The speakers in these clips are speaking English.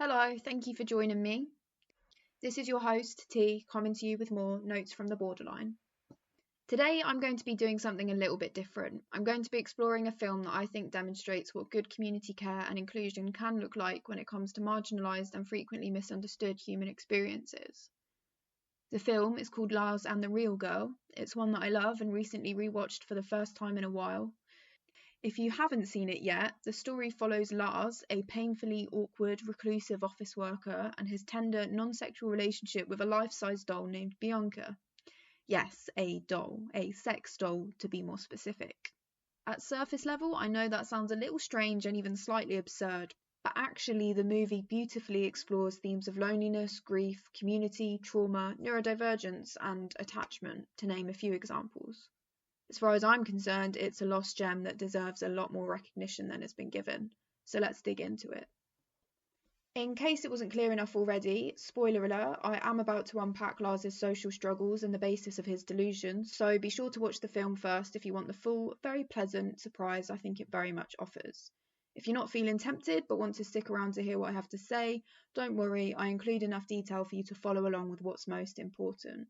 Hello, thank you for joining me. This is your host, T, coming to you with more notes from the borderline. Today, I'm going to be doing something a little bit different. I'm going to be exploring a film that I think demonstrates what good community care and inclusion can look like when it comes to marginalised and frequently misunderstood human experiences. The film is called Lars and the Real Girl. It's one that I love and recently rewatched for the first time in a while. If you haven't seen it yet, the story follows Lars, a painfully awkward, reclusive office worker, and his tender, non-sexual relationship with a life-size doll named Bianca. Yes, a doll, a sex doll to be more specific. At surface level, I know that sounds a little strange and even slightly absurd, but actually the movie beautifully explores themes of loneliness, grief, community, trauma, neurodivergence, and attachment, to name a few examples. As far as I'm concerned, it's a lost gem that deserves a lot more recognition than it's been given. So let's dig into it. In case it wasn't clear enough already, spoiler alert, I am about to unpack Lars's social struggles and the basis of his delusions, so be sure to watch the film first if you want the full, very pleasant surprise I think it very much offers. If you're not feeling tempted but want to stick around to hear what I have to say, don't worry, I include enough detail for you to follow along with what's most important.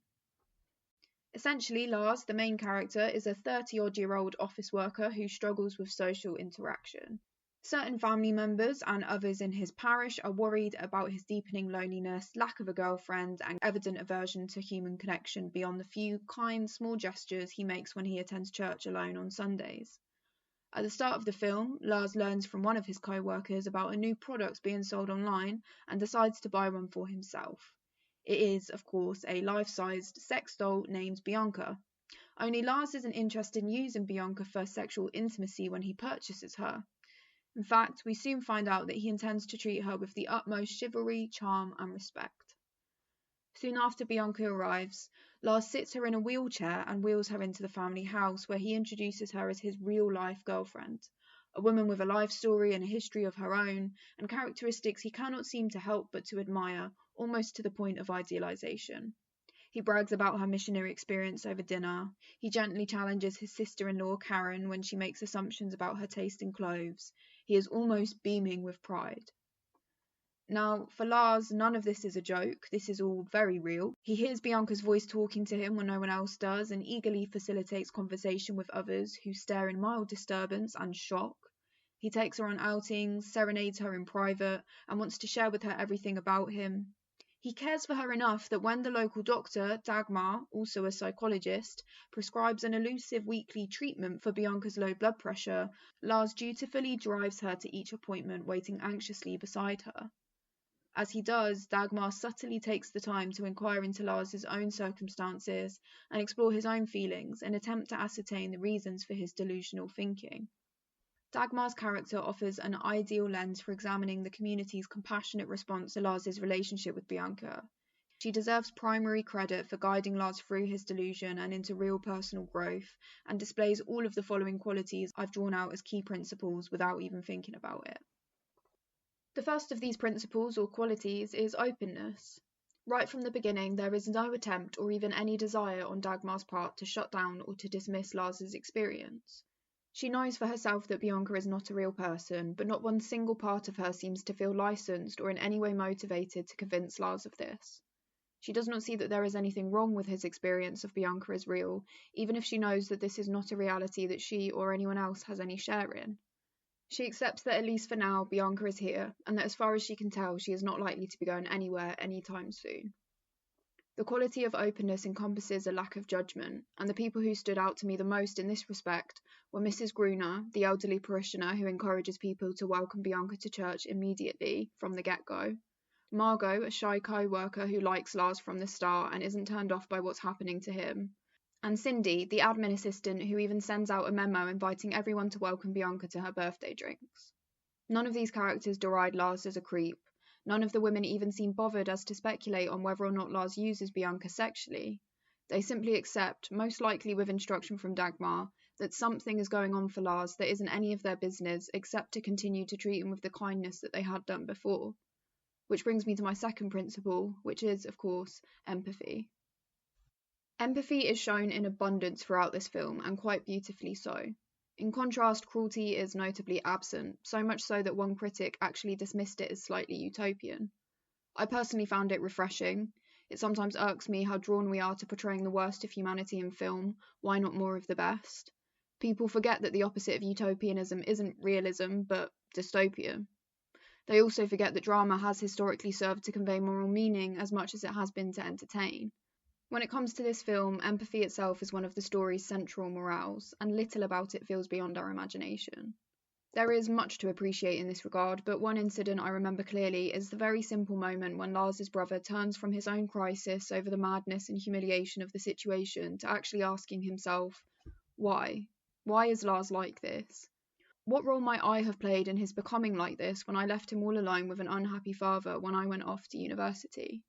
Essentially, Lars, the main character, is a 30-odd-year-old office worker who struggles with social interaction. Certain family members and others in his parish are worried about his deepening loneliness, lack of a girlfriend, and evident aversion to human connection beyond the few kind, small gestures he makes when he attends church alone on Sundays. At the start of the film, Lars learns from one of his co-workers about a new product being sold online and decides to buy one for himself. It is, of course, a life-sized sex doll named Bianca. Only Lars isn't interested in using Bianca for sexual intimacy when he purchases her. In fact, we soon find out that he intends to treat her with the utmost chivalry, charm, and respect. Soon after Bianca arrives, Lars sits her in a wheelchair and wheels her into the family house, where he introduces her as his real-life girlfriend, a woman with a life story and a history of her own, and characteristics he cannot seem to help but to admire, almost to the point of idealization. He brags about her missionary experience over dinner. He gently challenges his sister-in-law, Karen, when she makes assumptions about her taste in clothes. He is almost beaming with pride. Now, for Lars, none of this is a joke. This is all very real. He hears Bianca's voice talking to him when no one else does and eagerly facilitates conversation with others who stare in mild disturbance and shock. He takes her on outings, serenades her in private, and wants to share with her everything about him. He cares for her enough that when the local doctor, Dagmar, also a psychologist, prescribes an elusive weekly treatment for Bianca's low blood pressure, Lars dutifully drives her to each appointment, waiting anxiously beside her. As he does, Dagmar subtly takes the time to inquire into Lars's own circumstances and explore his own feelings, an attempt to ascertain the reasons for his delusional thinking. Dagmar's character offers an ideal lens for examining the community's compassionate response to Lars's relationship with Bianca. She deserves primary credit for guiding Lars through his delusion and into real personal growth, and displays all of the following qualities I've drawn out as key principles without even thinking about it. The first of these principles or qualities is openness. Right from the beginning, there is no attempt or even any desire on Dagmar's part to shut down or to dismiss Lars's experience. She knows for herself that Bianca is not a real person, but not one single part of her seems to feel licensed or in any way motivated to convince Lars of this. She does not see that there is anything wrong with his experience of Bianca as real, even if she knows that this is not a reality that she or anyone else has any share in. She accepts that at least for now, Bianca is here, and that as far as she can tell, she is not likely to be going anywhere anytime soon. The quality of openness encompasses a lack of judgment, and the people who stood out to me the most in this respect were Mrs. Gruner, the elderly parishioner who encourages people to welcome Bianca to church immediately from the get-go, Margot, a shy co-worker who likes Lars from the start and isn't turned off by what's happening to him, and Cindy, the admin assistant who even sends out a memo inviting everyone to welcome Bianca to her birthday drinks. None of these characters deride Lars as a creep. None of the women even seem bothered as to speculate on whether or not Lars uses Bianca sexually. They simply accept, most likely with instruction from Dagmar, that something is going on for Lars that isn't any of their business except to continue to treat him with the kindness that they had done before. Which brings me to my second principle, which is, of course, empathy. Empathy is shown in abundance throughout this film, and quite beautifully so. In contrast, cruelty is notably absent, so much so that one critic actually dismissed it as slightly utopian. I personally found it refreshing. It sometimes irks me how drawn we are to portraying the worst of humanity in film. Why not more of the best? People forget that the opposite of utopianism isn't realism, but dystopia. They also forget that drama has historically served to convey moral meaning as much as it has been to entertain. When it comes to this film, empathy itself is one of the story's central morals, and little about it feels beyond our imagination. There is much to appreciate in this regard, but one incident I remember clearly is the very simple moment when Lars's brother turns from his own crisis over the madness and humiliation of the situation to actually asking himself, why? Why is Lars like this? What role might I have played in his becoming like this when I left him all alone with an unhappy father when I went off to university?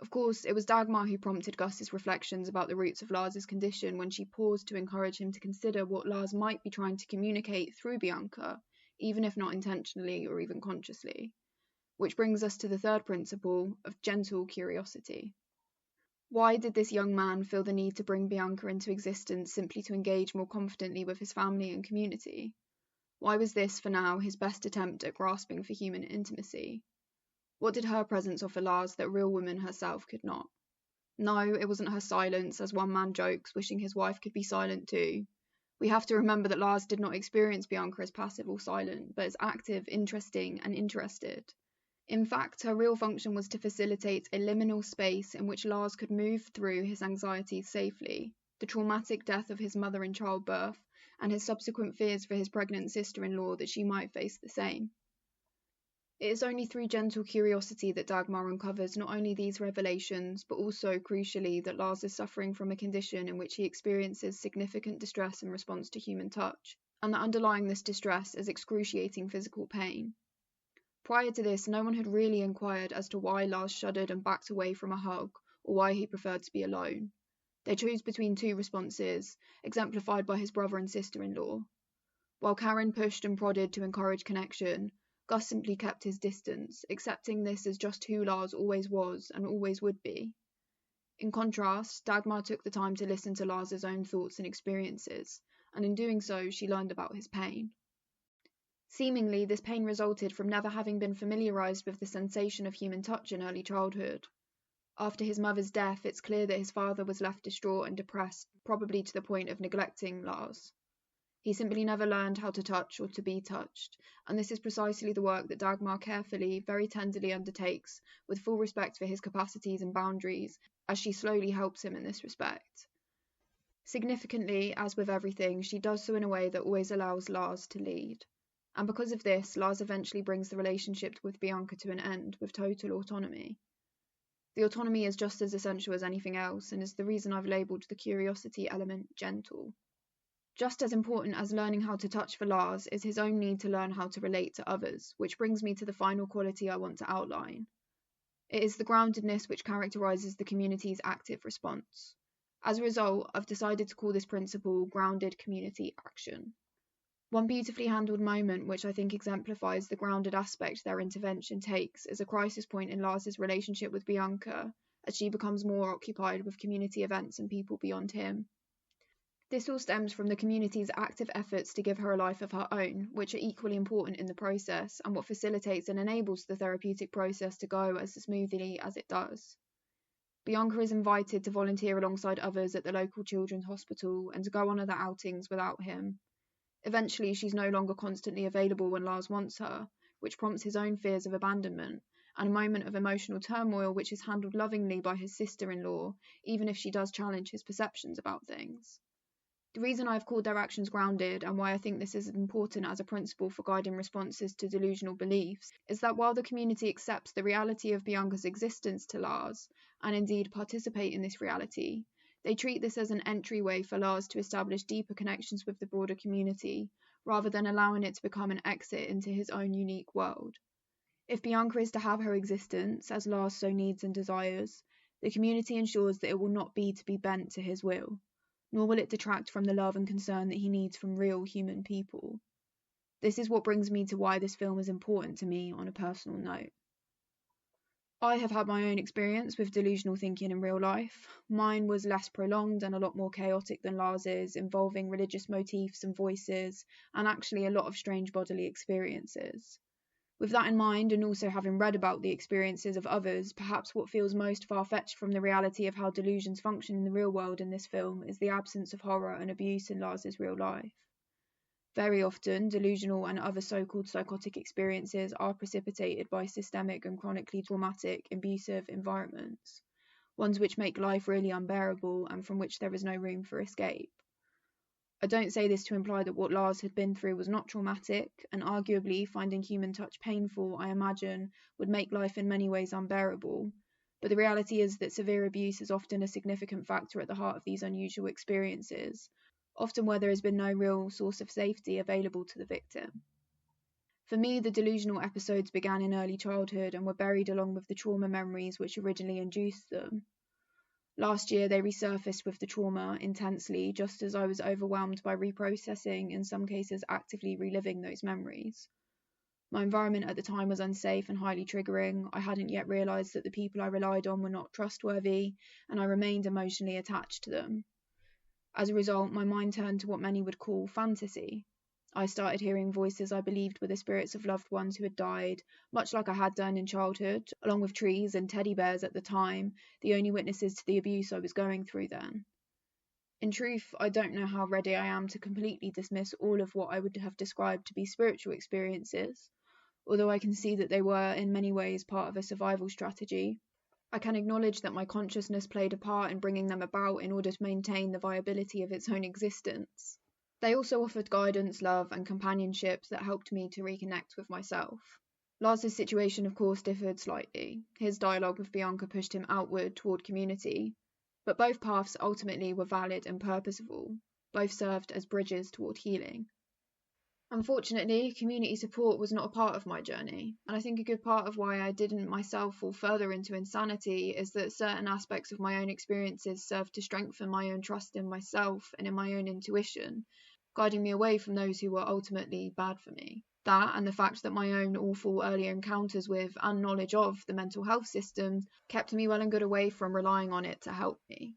Of course, it was Dagmar who prompted Gus's reflections about the roots of Lars's condition when she paused to encourage him to consider what Lars might be trying to communicate through Bianca, even if not intentionally or even consciously. Which brings us to the third principle of gentle curiosity. Why did this young man feel the need to bring Bianca into existence simply to engage more confidently with his family and community? Why was this, for now, his best attempt at grasping for human intimacy? What did her presence offer Lars that a real woman herself could not? No, it wasn't her silence, as one man jokes, wishing his wife could be silent too. We have to remember that Lars did not experience Bianca as passive or silent, but as active, interesting, and interested. In fact, her real function was to facilitate a liminal space in which Lars could move through his anxieties safely, the traumatic death of his mother in childbirth, and his subsequent fears for his pregnant sister-in-law that she might face the same. It is only through gentle curiosity that Dagmar uncovers not only these revelations, but also, crucially, that Lars is suffering from a condition in which he experiences significant distress in response to human touch, and that underlying this distress is excruciating physical pain. Prior to this, no one had really inquired as to why Lars shuddered and backed away from a hug, or why he preferred to be alone. They chose between two responses, exemplified by his brother and sister-in-law. While Karen pushed and prodded to encourage connection, Gus simply kept his distance, accepting this as just who Lars always was and always would be. In contrast, Dagmar took the time to listen to Lars's own thoughts and experiences, and in doing so, she learned about his pain. Seemingly, this pain resulted from never having been familiarized with the sensation of human touch in early childhood. After his mother's death, it's clear that his father was left distraught and depressed, probably to the point of neglecting Lars. He simply never learned how to touch or to be touched, and this is precisely the work that Dagmar carefully, very tenderly undertakes, with full respect for his capacities and boundaries, as she slowly helps him in this respect. Significantly, as with everything, she does so in a way that always allows Lars to lead. And because of this, Lars eventually brings the relationship with Bianca to an end, with total autonomy. The autonomy is just as essential as anything else, and is the reason I've labelled the curiosity element gentle. Just as important as learning how to touch for Lars is his own need to learn how to relate to others, which brings me to the final quality I want to outline. It is the groundedness which characterises the community's active response. As a result, I've decided to call this principle grounded community action. One beautifully handled moment which I think exemplifies the grounded aspect their intervention takes is a crisis point in Lars's relationship with Bianca, as she becomes more occupied with community events and people beyond him. This all stems from the community's active efforts to give her a life of her own, which are equally important in the process, and what facilitates and enables the therapeutic process to go as smoothly as it does. Bianca is invited to volunteer alongside others at the local children's hospital and to go on other outings without him. Eventually, she's no longer constantly available when Lars wants her, which prompts his own fears of abandonment, and a moment of emotional turmoil which is handled lovingly by his sister-in-law, even if she does challenge his perceptions about things. The reason I've called their actions grounded, and why I think this is important as a principle for guiding responses to delusional beliefs, is that while the community accepts the reality of Bianca's existence to Lars, and indeed participate in this reality, they treat this as an entryway for Lars to establish deeper connections with the broader community, rather than allowing it to become an exit into his own unique world. If Bianca is to have her existence, as Lars so needs and desires, the community ensures that it will not be to be bent to his will, nor will it detract from the love and concern that he needs from real human people. This is what brings me to why this film is important to me on a personal note. I have had my own experience with delusional thinking in real life. Mine was less prolonged and a lot more chaotic than Lars's, involving religious motifs and voices, and actually a lot of strange bodily experiences. With that in mind, and also having read about the experiences of others, perhaps what feels most far-fetched from the reality of how delusions function in the real world in this film is the absence of horror and abuse in Lars's real life. Very often, delusional and other so-called psychotic experiences are precipitated by systemic and chronically traumatic, abusive environments, ones which make life really unbearable and from which there is no room for escape. I don't say this to imply that what Lars had been through was not traumatic, and arguably finding human touch painful, I imagine, would make life in many ways unbearable. But the reality is that severe abuse is often a significant factor at the heart of these unusual experiences, often where there has been no real source of safety available to the victim. For me, the delusional episodes began in early childhood and were buried along with the trauma memories which originally induced them. Last year, they resurfaced with the trauma intensely, just as I was overwhelmed by reprocessing, in some cases actively reliving those memories. My environment at the time was unsafe and highly triggering. I hadn't yet realised that the people I relied on were not trustworthy, and I remained emotionally attached to them. As a result, my mind turned to what many would call fantasy. I started hearing voices I believed were the spirits of loved ones who had died, much like I had done in childhood, along with trees and teddy bears at the time, the only witnesses to the abuse I was going through then. In truth, I don't know how ready I am to completely dismiss all of what I would have described to be spiritual experiences, although I can see that they were in many ways part of a survival strategy. I can acknowledge that my consciousness played a part in bringing them about in order to maintain the viability of its own existence. They also offered guidance, love, and companionships that helped me to reconnect with myself. Lars's situation, of course, differed slightly. His dialogue with Bianca pushed him outward toward community, but both paths ultimately were valid and purposeful. Both served as bridges toward healing. Unfortunately, community support was not a part of my journey, and I think a good part of why I didn't myself fall further into insanity is that certain aspects of my own experiences served to strengthen my own trust in myself and in my own intuition, guiding me away from those who were ultimately bad for me. That, and the fact that my own awful earlier encounters with and knowledge of the mental health system kept me well and good away from relying on it to help me.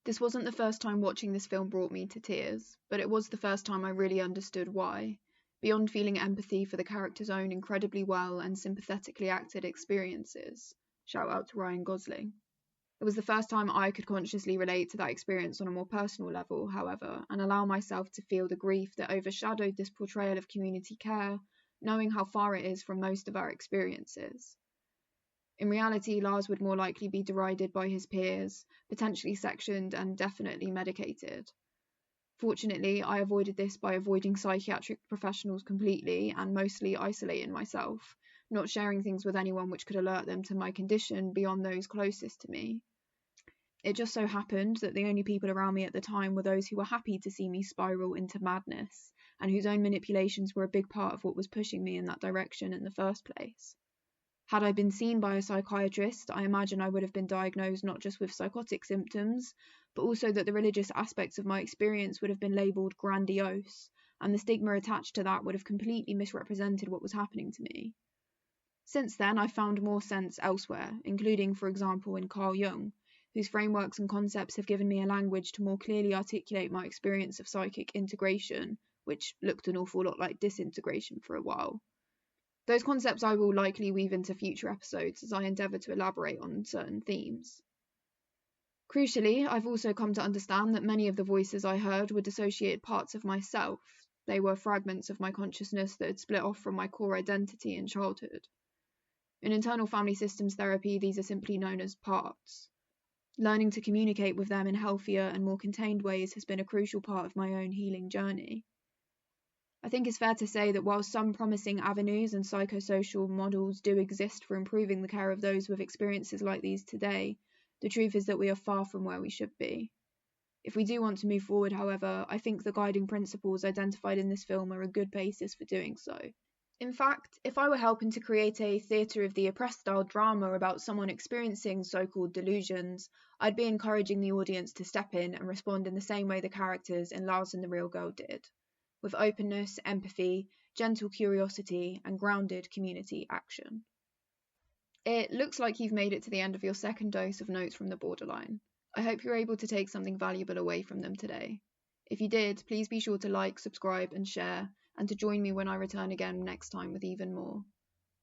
This wasn't the first time watching this film brought me to tears, but it was the first time I really understood why, beyond feeling empathy for the character's own incredibly well and sympathetically acted experiences. Shout out to Ryan Gosling. It was the first time I could consciously relate to that experience on a more personal level, however, and allow myself to feel the grief that overshadowed this portrayal of community care, knowing how far it is from most of our experiences. In reality, Lars would more likely be derided by his peers, potentially sectioned and definitely medicated. Fortunately, I avoided this by avoiding psychiatric professionals completely and mostly isolating myself, not sharing things with anyone which could alert them to my condition beyond those closest to me. It just so happened that the only people around me at the time were those who were happy to see me spiral into madness, and whose own manipulations were a big part of what was pushing me in that direction in the first place. Had I been seen by a psychiatrist, I imagine I would have been diagnosed not just with psychotic symptoms, but also that the religious aspects of my experience would have been labelled grandiose, and the stigma attached to that would have completely misrepresented what was happening to me. Since then, I've found more sense elsewhere, including, for example, in Carl Jung, whose frameworks and concepts have given me a language to more clearly articulate my experience of psychic integration, which looked an awful lot like disintegration for a while. Those concepts I will likely weave into future episodes as I endeavour to elaborate on certain themes. Crucially, I've also come to understand that many of the voices I heard were dissociated parts of myself. They were fragments of my consciousness that had split off from my core identity in childhood. In internal family systems therapy, these are simply known as parts. Learning to communicate with them in healthier and more contained ways has been a crucial part of my own healing journey. I think it's fair to say that while some promising avenues and psychosocial models do exist for improving the care of those with experiences like these today, the truth is that we are far from where we should be. If we do want to move forward, however, I think the guiding principles identified in this film are a good basis for doing so. In fact, if I were helping to create a theatre of the oppressed style drama about someone experiencing so-called delusions, I'd be encouraging the audience to step in and respond in the same way the characters in Lars and the Real Girl did, with openness, empathy, gentle curiosity, and grounded community action. It looks like you've made it to the end of your second dose of Notes from the Borderline. I hope you're able to take something valuable away from them today. If you did, please be sure to like, subscribe and share, and to join me when I return again next time with even more.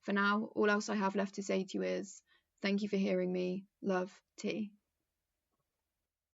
For now, all else I have left to say to you is, thank you for hearing me. Love, T.